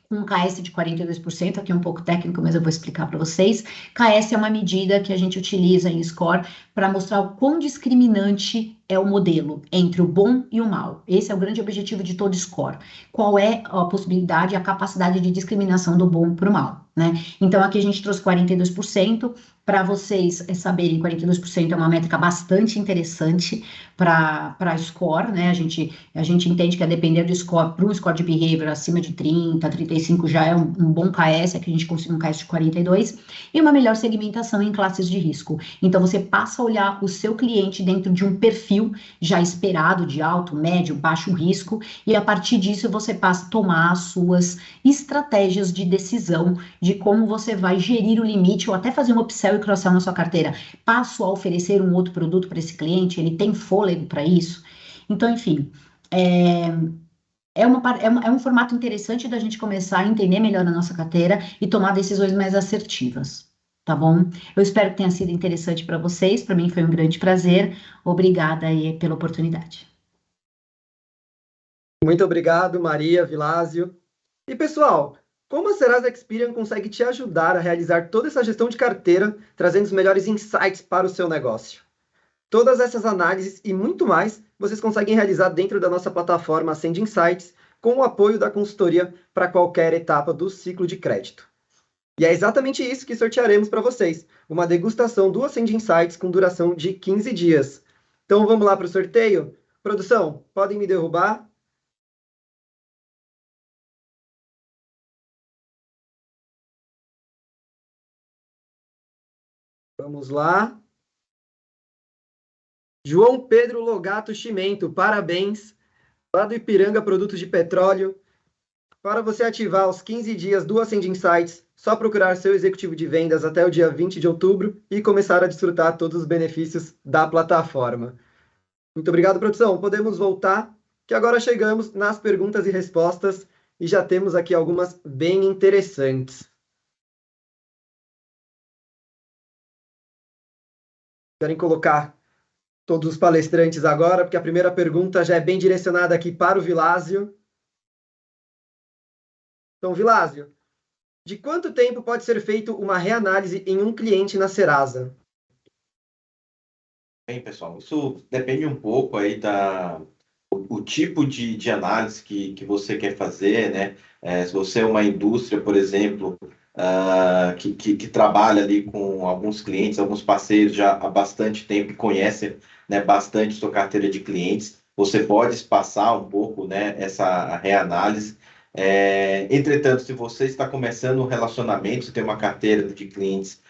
com um KS de 42%, aqui é um pouco técnico, mas eu vou explicar para vocês. KS é uma medida que a gente utiliza em score para mostrar o quão discriminante é o modelo entre o bom e o mal. Esse é o grande objetivo de todo score. Qual é a possibilidade, a capacidade de discriminação do bom para o mal, né? Então, aqui a gente trouxe 42%. Para vocês saberem, 42% é uma métrica bastante interessante para score, né? A gente entende que a depender do score, para um score de behavior acima de 30, 35 já é um bom KS, aqui a gente conseguiu um KS de 42, e uma melhor segmentação em classes de risco. Então, você passa a olhar o seu cliente dentro de um perfil já esperado de alto, médio, baixo risco, e a partir disso você passa a tomar as suas estratégias de decisão de como você vai gerir o limite ou até fazer um upsell e cross-sell na sua carteira. Passo a oferecer um outro produto para esse cliente, ele tem fôlego para isso? Então, enfim, é um formato interessante da gente começar a entender melhor a nossa carteira e tomar decisões mais assertivas, tá bom? Eu espero que tenha sido interessante para vocês, para mim foi um grande prazer. Obrigada aí pela oportunidade. Muito obrigado, Maria, Vilásio. E, pessoal, como a Serasa Experian consegue te ajudar a realizar toda essa gestão de carteira, trazendo os melhores insights para o seu negócio? Todas essas análises e muito mais vocês conseguem realizar dentro da nossa plataforma Ascend Insights, com o apoio da consultoria para qualquer etapa do ciclo de crédito. E é exatamente isso que sortearemos para vocês, uma degustação do Ascend Insights com duração de 15 dias. Então vamos lá para o sorteio? Produção, podem me derrubar? Vamos lá. João Pedro Logato Chimento, parabéns. Lá do Ipiranga Produtos de Petróleo. Para você ativar os 15 dias do Ascend Insights, só procurar seu executivo de vendas até o dia 20 de outubro e começar a desfrutar todos os benefícios da plataforma. Muito obrigado, produção. Podemos voltar, que agora chegamos nas perguntas e respostas e já temos aqui algumas bem interessantes. Querem colocar todos os palestrantes agora, porque a primeira pergunta já é bem direcionada aqui para o Vilásio. Então, Vilásio, de quanto tempo pode ser feito uma reanálise em um cliente na Serasa? Bem, pessoal, isso depende um pouco aí o tipo de análise que você quer fazer, né? Se você é uma indústria, por exemplo, que trabalha ali com alguns clientes, alguns parceiros já há bastante tempo e conhece, né, bastante sua carteira de clientes, você pode espaçar um pouco, né, essa reanálise. Entretanto, se você está começando um relacionamento, você tem uma carteira de clientes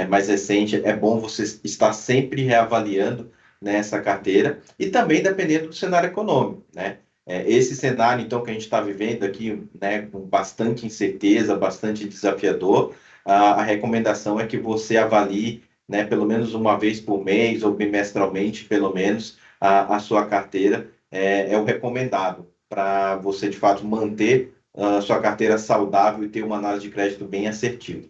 mais recente, é bom você estar sempre reavaliando, né, essa carteira e também dependendo do cenário econômico, né? Esse cenário, então, que a gente está vivendo aqui, né, com bastante incerteza, bastante desafiador, a recomendação é que você avalie, né, pelo menos uma vez por mês ou bimestralmente, pelo menos, a sua carteira. É o recomendado para você, de fato, manter a sua carteira saudável e ter uma análise de crédito bem assertiva.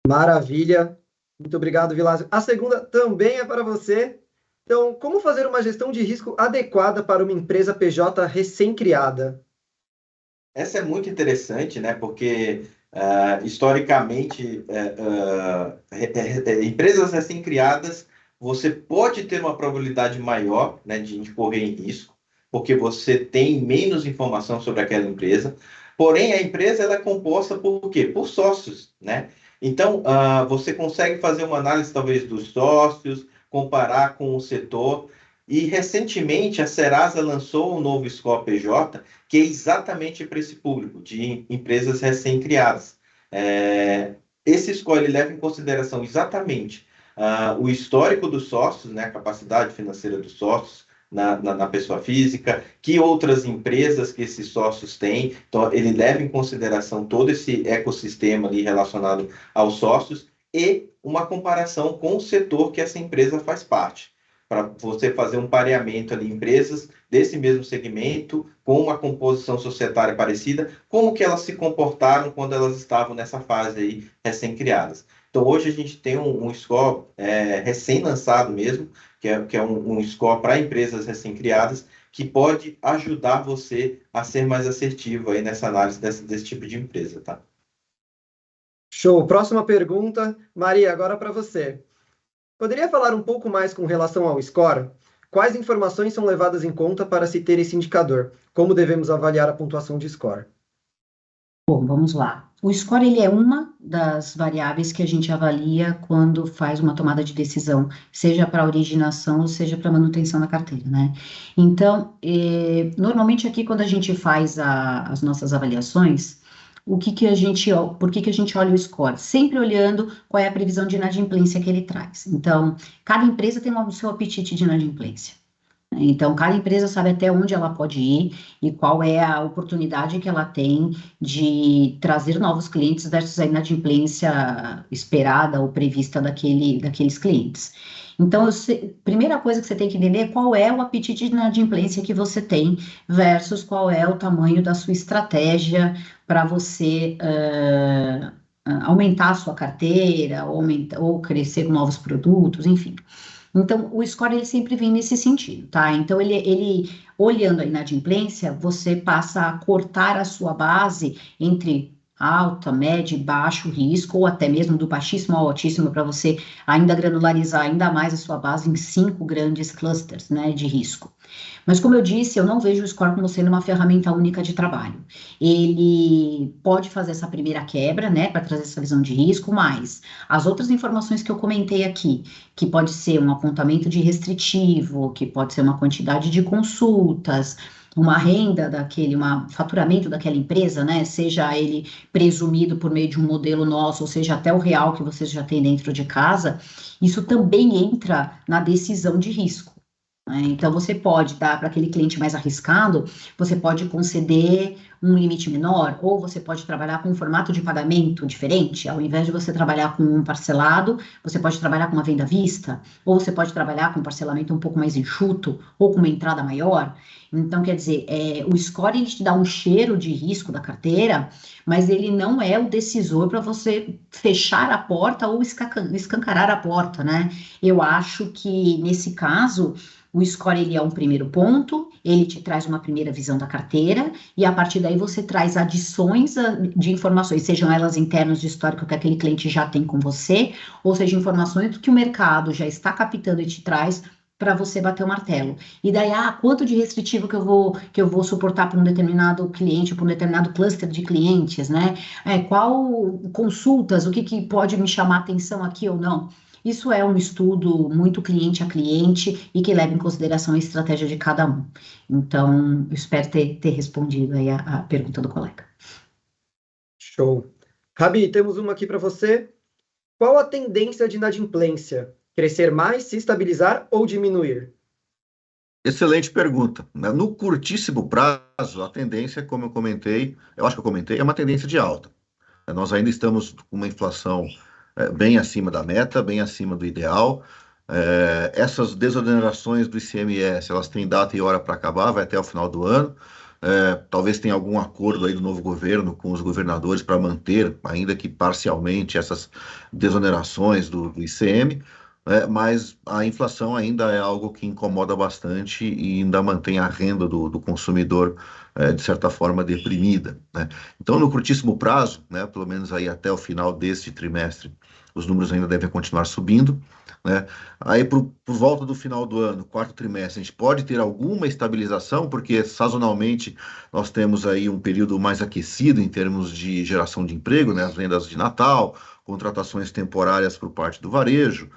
Maravilha. Muito obrigado, Vilásio. A segunda também é para você. Então, como fazer uma gestão de risco adequada para uma empresa PJ recém-criada? Essa é muito interessante, né? Porque, historicamente, empresas recém-criadas, você pode ter uma probabilidade maior, né, de incorrer em risco, porque você tem menos informação sobre aquela empresa. Porém, a empresa ela é composta por quê? Por sócios, né? Então, você consegue fazer uma análise, talvez, dos sócios, comparar com o setor. E, recentemente, a Serasa lançou um novo score PJ, que é exatamente para esse público, de empresas recém-criadas. Esse score ele leva em consideração exatamente o histórico dos sócios, né, a capacidade financeira dos sócios na pessoa física, que outras empresas que esses sócios têm. Então, ele leva em consideração todo esse ecossistema ali relacionado aos sócios e uma comparação com o setor que essa empresa faz parte, para você fazer um pareamento ali, empresas desse mesmo segmento, com uma composição societária parecida, como que elas se comportaram quando elas estavam nessa fase aí, recém-criadas. Então, hoje a gente tem um score recém-lançado mesmo, que é um score para empresas recém-criadas, que pode ajudar você a ser mais assertivo aí nessa análise desse tipo de empresa, tá? Show. Próxima pergunta. Maria, agora para você. Poderia falar um pouco mais com relação ao score? Quais informações são levadas em conta para se ter esse indicador? Como devemos avaliar a pontuação de score? Bom, vamos lá. O score ele é uma das variáveis que a gente avalia quando faz uma tomada de decisão, seja para originação ou seja para manutenção da carteira, né? Então, normalmente aqui quando a gente faz as nossas avaliações, por que a gente olha o score? Sempre olhando qual é a previsão de inadimplência que ele traz. Então, cada empresa tem o seu apetite de inadimplência. Então, cada empresa sabe até onde ela pode ir e qual é a oportunidade que ela tem de trazer novos clientes versus a inadimplência esperada ou prevista daqueles clientes. Então, primeira coisa que você tem que entender é qual é o apetite de inadimplência que você tem versus qual é o tamanho da sua estratégia para você aumentar a sua carteira, ou crescer com novos produtos, enfim. Então, o score ele sempre vem nesse sentido, tá? Então, ele olhando a inadimplência, você passa a cortar a sua base entre alta, média e baixo risco, ou até mesmo do baixíssimo ao altíssimo, para você ainda granularizar ainda mais a sua base em 5 grandes clusters, né, de risco. Mas, como eu disse, eu não vejo o score como sendo uma ferramenta única de trabalho. Ele pode fazer essa primeira quebra, né, para trazer essa visão de risco, mas as outras informações que eu comentei aqui, que pode ser um apontamento de restritivo, que pode ser uma quantidade de consultas, uma renda faturamento daquela empresa, né, seja ele presumido por meio de um modelo nosso, ou seja, até o real que vocês já têm dentro de casa, isso também entra na decisão de risco. Então, você pode dar para aquele cliente mais arriscado, você pode conceder um limite menor, ou você pode trabalhar com um formato de pagamento diferente. Ao invés de você trabalhar com um parcelado, você pode trabalhar com uma venda à vista, ou você pode trabalhar com um parcelamento um pouco mais enxuto, ou com uma entrada maior. Então, quer dizer, o score ele te dá um cheiro de risco da carteira, mas ele não é o decisor para você fechar a porta ou escancarar a porta, né? Eu acho que, nesse caso, o score ele é um primeiro ponto, ele te traz uma primeira visão da carteira, e a partir daí você traz adições de informações, sejam elas internas de histórico que aquele cliente já tem com você, ou seja, informações que o mercado já está captando e te traz para você bater o martelo. E daí, quanto de restritivo que eu vou suportar para um determinado cliente, para um determinado cluster de clientes, né? Qual consultas, o que pode me chamar atenção aqui ou não? Isso é um estudo muito cliente a cliente e que leva em consideração a estratégia de cada um. Então, eu espero ter respondido aí a pergunta do colega. Show. Rabi, temos uma aqui para você. Qual a tendência de inadimplência? Crescer mais, se estabilizar ou diminuir? Excelente pergunta. No curtíssimo prazo, a tendência, como eu comentei, é uma tendência de alta. Nós ainda estamos com uma inflação bem acima da meta, bem acima do ideal. Essas desonerações do ICMS, elas têm data e hora para acabar, vai até o final do ano. Talvez tenha algum acordo aí do novo governo com os governadores para manter, ainda que parcialmente, essas desonerações do ICM, mas a inflação ainda é algo que incomoda bastante e ainda mantém a renda do consumidor, de certa forma, deprimida, né? Então, no curtíssimo prazo, né, pelo menos aí até o final deste trimestre, os números ainda devem continuar subindo, né? Aí, por volta do final do ano, quarto trimestre, a gente pode ter alguma estabilização, porque sazonalmente nós temos aí um período mais aquecido em termos de geração de emprego, né? As vendas de Natal, contratações temporárias por parte do varejo,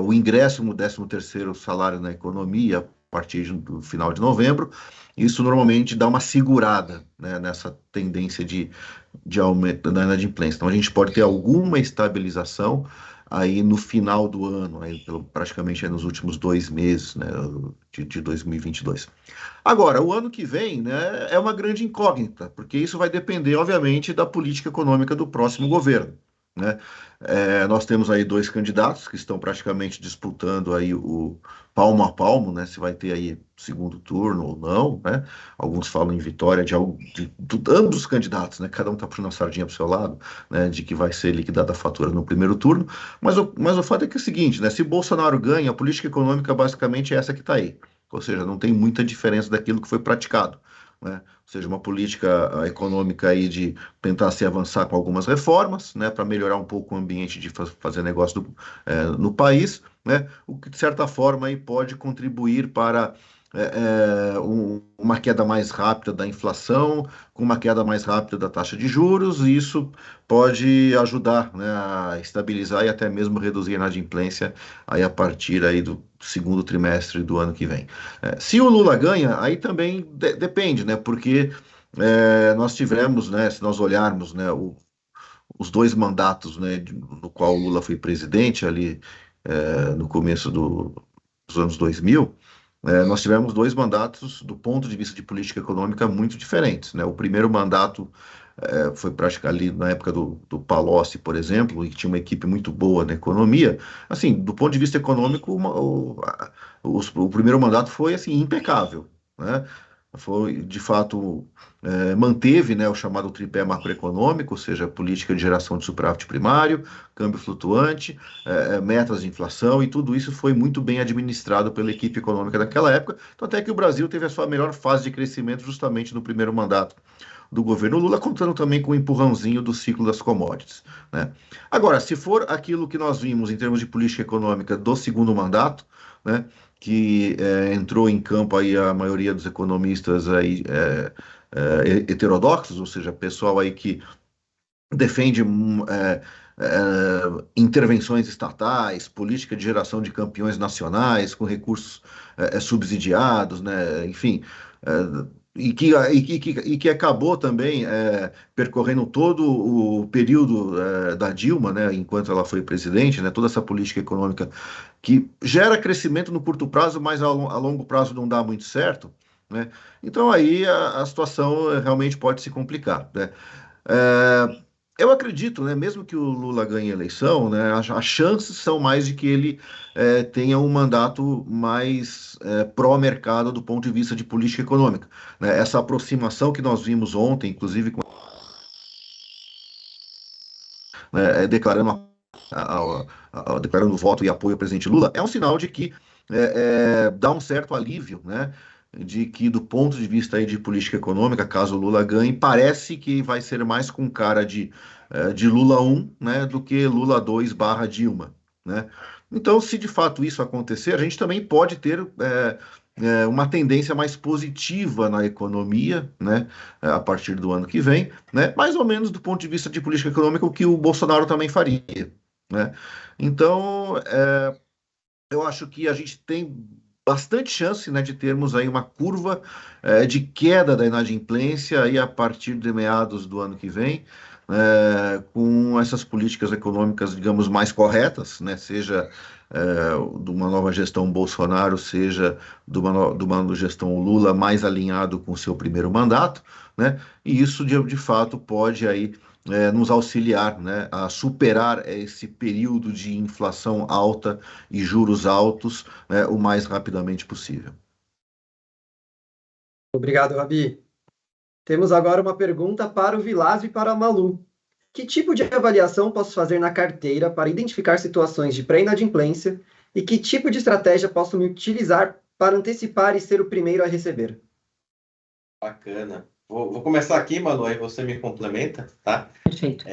o ingresso no 13º salário na economia a partir do final de novembro. Isso normalmente dá uma segurada, né, nessa tendência de aumento da inadimplência. Então, a gente pode ter alguma estabilização aí no final do ano, aí, praticamente aí nos últimos 2 meses, né, de 2022. Agora, o ano que vem, né, é uma grande incógnita, porque isso vai depender, obviamente, da política econômica do próximo governo, né? Nós temos aí 2 candidatos que estão praticamente disputando aí o palmo a palmo, né? Se vai ter aí segundo turno ou não, né? Alguns falam em vitória de ambos os candidatos, né? Cada um está puxando a sardinha para o seu lado, né? De que vai ser liquidada a fatura no primeiro turno. Mas o fato é que é o seguinte, né? Se Bolsonaro ganha, a política econômica basicamente é essa que está aí. Ou seja, não tem muita diferença daquilo que foi praticado, né? Ou seja, uma política econômica aí de tentar se avançar com algumas reformas, né, para melhorar um pouco o ambiente de fazer negócio no país, né, o que de certa forma aí pode contribuir para uma queda mais rápida da inflação, com uma queda mais rápida da taxa de juros, e isso pode ajudar, né, a estabilizar e até mesmo reduzir a inadimplência aí a partir aí do segundo trimestre do ano que vem. Se o Lula ganha, aí também depende, né, porque nós tivemos, né, se nós olharmos, né, os 2 mandatos, né, no qual o Lula foi presidente ali no começo dos anos 2000, nós tivemos 2 mandatos do ponto de vista de política econômica muito diferentes, né? O primeiro mandato foi praticamente ali na época do Palocci, por exemplo, e tinha uma equipe muito boa na economia. Assim, do ponto de vista econômico, o primeiro mandato foi assim impecável, né? Foi, de fato, manteve, né, o chamado tripé macroeconômico, ou seja, política de geração de superávit primário, câmbio flutuante, metas de inflação, e tudo isso foi muito bem administrado pela equipe econômica daquela época, então até que o Brasil teve a sua melhor fase de crescimento justamente no primeiro mandato do governo Lula, contando também com o empurrãozinho do ciclo das commodities, né? Agora, se for aquilo que nós vimos em termos de política econômica do segundo mandato, né, que entrou em campo aí a maioria dos economistas aí, heterodoxos, ou seja, pessoal aí que defende intervenções estatais, política de geração de campeões nacionais com recursos subsidiados, né, enfim, e que acabou também percorrendo todo o período da Dilma, né, enquanto ela foi presidente, né, toda essa política econômica que gera crescimento no curto prazo, mas a longo prazo não dá muito certo, né? Então aí a situação realmente pode se complicar, né? É, eu acredito, né, mesmo que o Lula ganhe a eleição, né, as chances são mais de que ele tenha um mandato mais pró-mercado do ponto de vista de política econômica, né? Essa aproximação que nós vimos ontem, inclusive, declarando declarando voto e apoio ao presidente Lula, é um sinal de que dá um certo alívio, né? De que, do ponto de vista aí de política econômica, caso o Lula ganhe, parece que vai ser mais com cara de Lula 1, né, do que Lula 2 / Dilma, né? Então, se de fato isso acontecer, a gente também pode ter uma tendência mais positiva na economia, né, a partir do ano que vem, né, mais ou menos do ponto de vista de política econômica, o que o Bolsonaro também faria, né? Então, eu acho que a gente tem bastante chance, né, de termos aí uma curva de queda da inadimplência aí a partir de meados do ano que vem, com essas políticas econômicas, digamos, mais corretas, né, seja de uma nova gestão Bolsonaro, seja de uma gestão Lula mais alinhado com o seu primeiro mandato, né, e isso de fato pode aí nos auxiliar, né, a superar esse período de inflação alta e juros altos, né, o mais rapidamente possível. Obrigado, Rabi. Temos agora uma pergunta para o Vilásio e para a Malu. Que tipo de avaliação posso fazer na carteira para identificar situações de pré-inadimplência e que tipo de estratégia posso me utilizar para antecipar e ser o primeiro a receber? Bacana. Vou começar aqui, Malu, aí você me complementa, tá? Perfeito.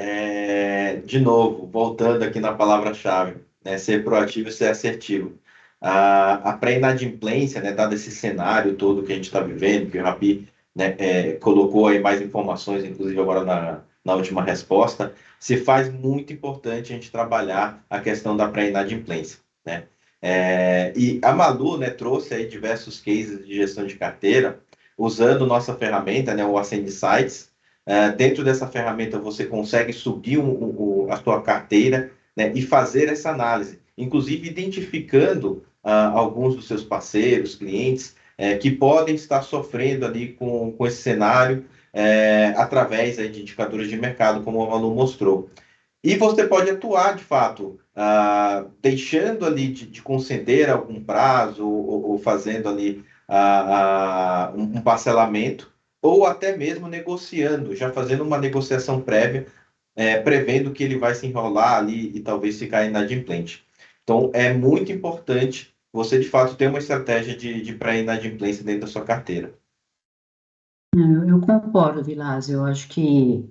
De novo, voltando aqui na palavra-chave, né, ser proativo e ser assertivo. A pré-inadimplência, né, dado esse cenário todo que a gente está vivendo, que o Rabi, né, colocou aí mais informações, inclusive agora na última resposta, se faz muito importante a gente trabalhar a questão da pré-inadimplência, né? E a Malu, né, trouxe aí diversos cases de gestão de carteira, usando nossa ferramenta, né, o Ascend Insights. Dentro dessa ferramenta, você consegue subir a sua carteira, né, e fazer essa análise, inclusive identificando alguns dos seus parceiros, clientes, que podem estar sofrendo ali com esse cenário, através aí de indicadores de mercado, como a Malu mostrou. E você pode atuar, de fato, deixando ali de conceder algum prazo ou fazendo ali um parcelamento, ou até mesmo negociando, já fazendo uma negociação prévia, prevendo que ele vai se enrolar ali e talvez ficar inadimplente. Então, é muito importante você, de fato, ter uma estratégia de pré-inadimplência dentro da sua carteira. Eu concordo, Vilásio. Eu acho que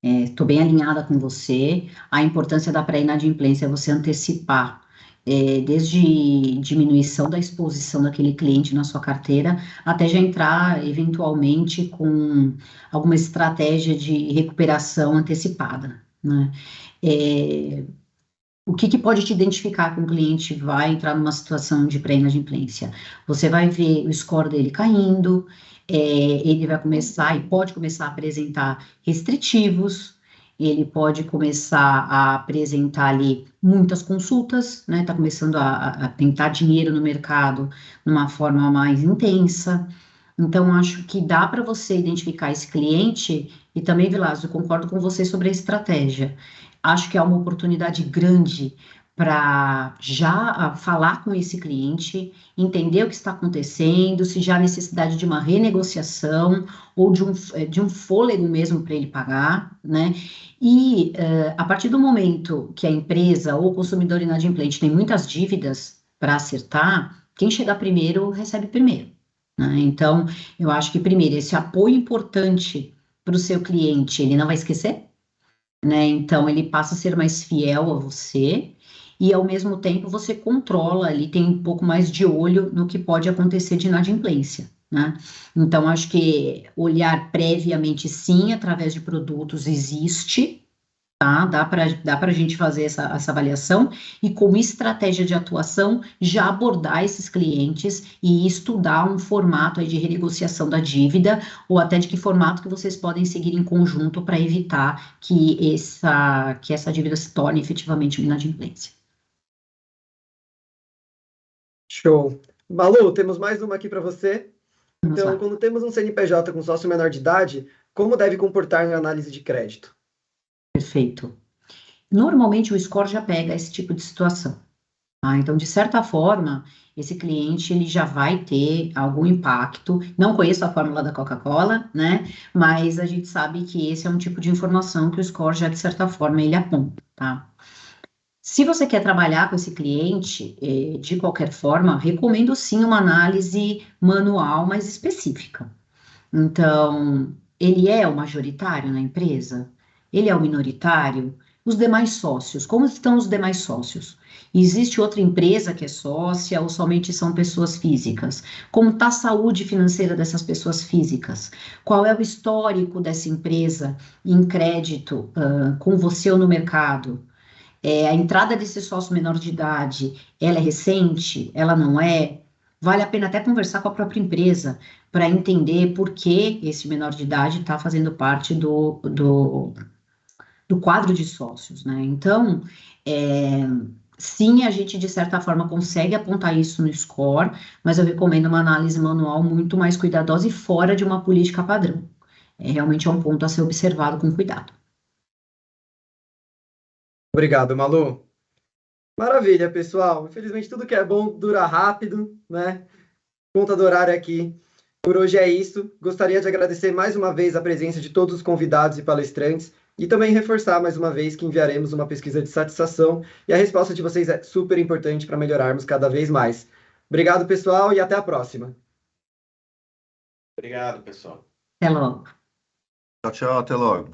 estou bem alinhada com você. A importância da pré-inadimplência é você antecipar, desde diminuição da exposição daquele cliente na sua carteira, até já entrar eventualmente com alguma estratégia de recuperação antecipada, né? O que pode te identificar que um cliente vai entrar numa situação de pré-inadimplência? Você vai ver o score dele caindo, ele vai começar e pode começar a apresentar restritivos, ele pode começar a apresentar ali muitas consultas, né? Está começando a tentar dinheiro no mercado de uma forma mais intensa. Então, acho que dá para você identificar esse cliente, e também, Vilas, eu concordo com você sobre a estratégia. Acho que é uma oportunidade grande para já falar com esse cliente, entender o que está acontecendo, se já há necessidade de uma renegociação ou de um fôlego mesmo para ele pagar, né? E a partir do momento que a empresa ou o consumidor inadimplente tem muitas dívidas para acertar, quem chegar primeiro recebe primeiro, né? Então, eu acho que primeiro esse apoio importante para o seu cliente, ele não vai esquecer, né? Então ele passa a ser mais fiel a você e ao mesmo tempo você controla ali, tem um pouco mais de olho no que pode acontecer de inadimplência, né? Então acho que olhar previamente sim, através de produtos existe, tá? Dá para a gente fazer essa avaliação e, como estratégia de atuação, já abordar esses clientes e estudar um formato aí de renegociação da dívida, ou até de que formato que vocês podem seguir em conjunto para evitar que essa dívida se torne efetivamente uma inadimplência. Show. Malu, temos mais uma aqui para você. Vamos Então, lá. quando temos um CNPJ com sócio menor de idade, como deve comportar na análise de crédito? Perfeito. Normalmente o score já pega esse tipo de situação. Então, de certa forma, esse cliente ele já vai ter algum impacto. Não conheço a fórmula da Coca-Cola, né? Mas a gente sabe que esse é um tipo de informação que o score já, de certa forma, ele aponta, tá? Se você quer trabalhar com esse cliente, de qualquer forma, recomendo sim uma análise manual mais específica. Então, ele é o majoritário na empresa? Ele é o minoritário? Os demais sócios, como estão os demais sócios? Existe outra empresa que é sócia ou somente são pessoas físicas? Como está a saúde financeira dessas pessoas físicas? Qual é o histórico dessa empresa em crédito, com você ou no mercado? A entrada desse sócio menor de idade, ela é recente? Ela não é? Vale a pena até conversar com a própria empresa para entender por que esse menor de idade está fazendo parte do quadro de sócios, né? Então, sim, a gente de certa forma consegue apontar isso no score, mas eu recomendo uma análise manual muito mais cuidadosa e fora de uma política padrão. Realmente é um ponto a ser observado com cuidado. Obrigado, Malu. Maravilha, pessoal. Infelizmente, tudo que é bom dura rápido, né? Conta do horário aqui. Por hoje é isso. Gostaria de agradecer mais uma vez a presença de todos os convidados e palestrantes e também reforçar mais uma vez que enviaremos uma pesquisa de satisfação e a resposta de vocês é super importante para melhorarmos cada vez mais. Obrigado, pessoal, e até a próxima. Obrigado, pessoal. Até logo. Tchau, tchau, até logo.